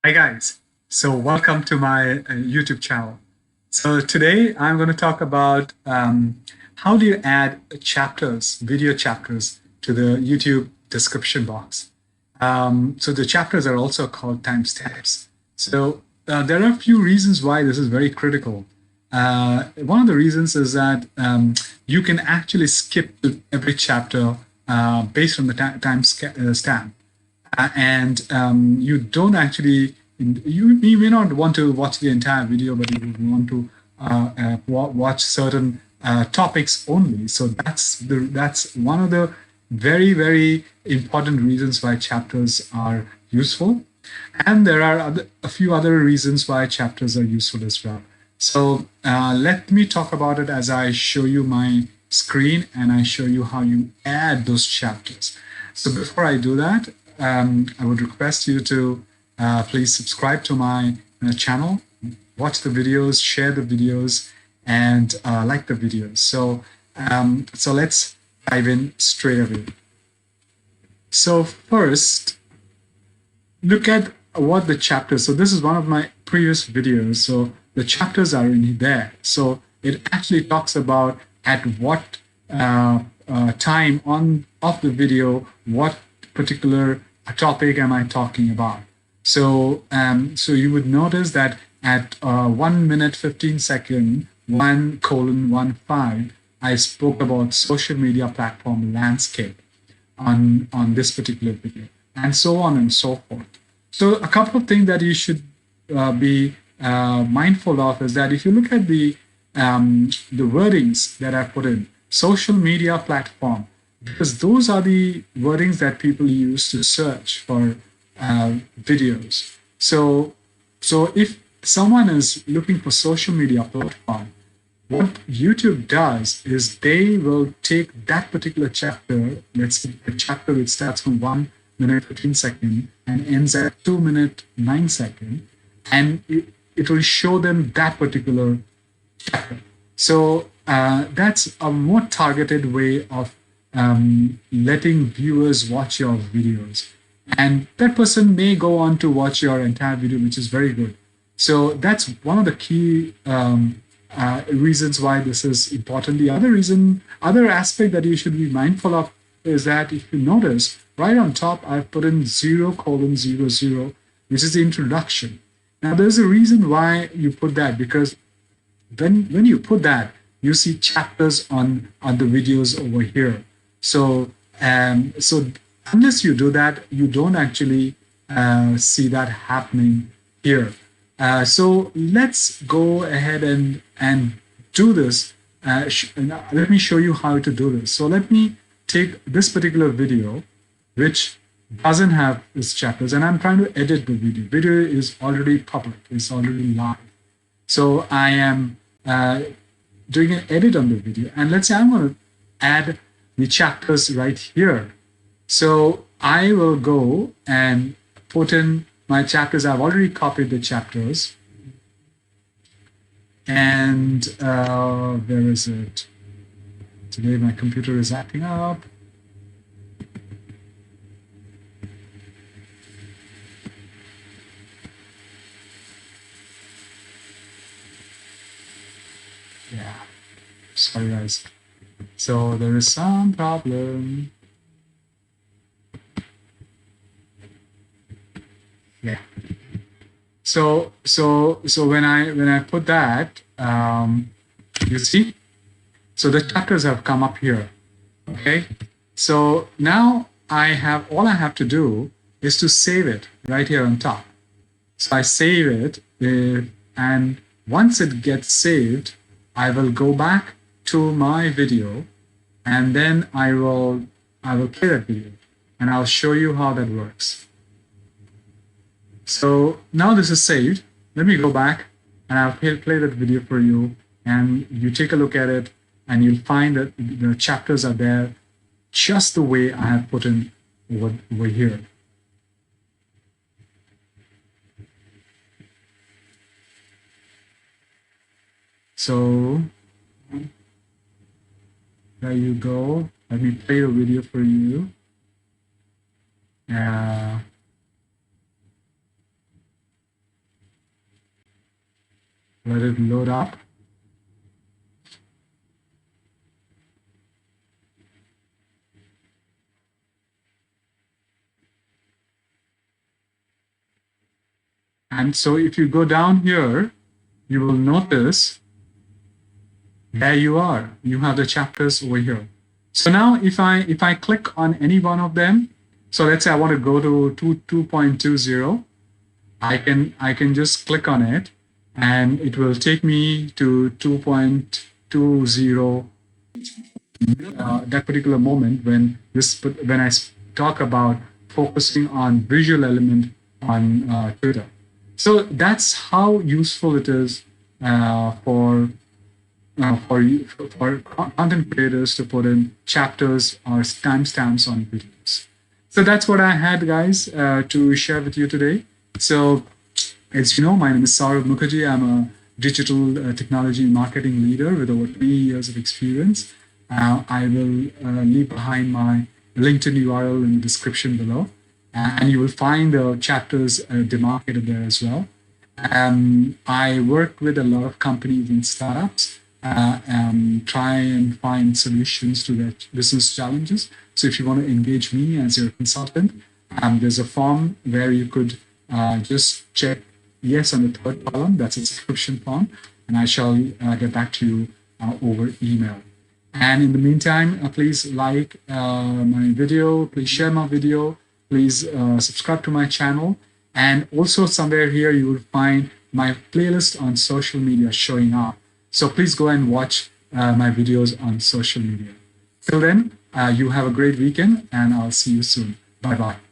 Hi guys, so welcome to my YouTube channel. So today I'm going to talk about how do you add chapters, video chapters to the YouTube description box. So the chapters are also called timestamps. So there are a few reasons why this is very critical. One of the reasons is that you can actually skip to every chapter based on the time stamp. And you don't actually you may not want to watch the entire video, but you want to watch certain topics only. So that's one of the very important reasons why chapters are useful. And there are a few other reasons why chapters are useful as well. So let me talk about it as I show you my screen and I show you how you add those chapters. So before I do that, I would request you to please subscribe to my channel, watch the videos, share the videos, and like the videos. So let's dive in straight away. So first, look at what the chapters. So this is one of my previous videos. So the chapters are in there. So it actually talks about at what time of the video, what particular topic am I talking about. So so you would notice that at 1 minute 15 second 1:15, I spoke about social media platform landscape on this particular video, and so on and so forth. So a couple of things that you should be mindful of is that if you look at the wordings that I put in, social media platform, because those are the wordings that people use to search for videos. So if someone is looking for social media platform, what YouTube does is they will take that particular chapter, let's say a chapter which starts from 1 minute 15 second and ends at 2 minute 9 second, and it will show them that particular chapter. So that's a more targeted way of letting viewers watch your videos. And that person may go on to watch your entire video, which is very good. So that's one of the key reasons why this is important. The other aspect that you should be mindful of is that if you notice, right on top, I've put in 0:00, which is the introduction. Now, there's a reason why you put that, because when you put that, you see chapters on the videos over here. So so unless you do that, you don't actually see that happening here. So let's go ahead and do this. Let me show you how to do this. So let me take this particular video, which doesn't have its chapters, and I'm trying to edit the video. Video is already public, it's already live. So I am doing an edit on the video, and let's say I'm going to add the chapters right here. So I will go and put in my chapters. I've already copied the chapters. And where is it? Today my computer is acting up. Yeah, sorry guys. So there is some problem. Yeah. So when I put that, you see, so the chapters have come up here. Okay. So now all I have to do is to save it right here on top. So I save it, and once it gets saved, I will go back to my video, and then I will play that video, and I'll show you how that works. So now this is saved. Let me go back and I'll play that video for you, and you take a look at it, and you'll find that the chapters are there just the way I have put in over here. So there you go. Let me play the video for you. let it load up. And so if you go down here, you will notice there you are. You have the chapters over here. So now if I click on any one of them, so let's say I want to go to 2.20, I can just click on it and it will take me to 2.20, that particular moment when I talk about focusing on visual element on Twitter. So that's how useful it is for content creators to put in chapters or timestamps on videos. So that's what I had, guys, to share with you today. So, as you know, my name is Saurav Mukherjee. I'm a digital technology marketing leader with over 20 years of experience. I will leave behind my LinkedIn URL in the description below, and you will find the chapters demarcated there as well. I work with a lot of companies and startups, try and find solutions to their business challenges. So if you want to engage me as your consultant, there's a form where you could just check yes on the third column. That's a subscription form, and I shall get back to you over email. And in the meantime, please like my video, please share my video, please subscribe to my channel. And also somewhere here, you will find my playlist on social media showing up. So please go and watch my videos on social media. Till then, you have a great weekend and I'll see you soon. Bye-bye.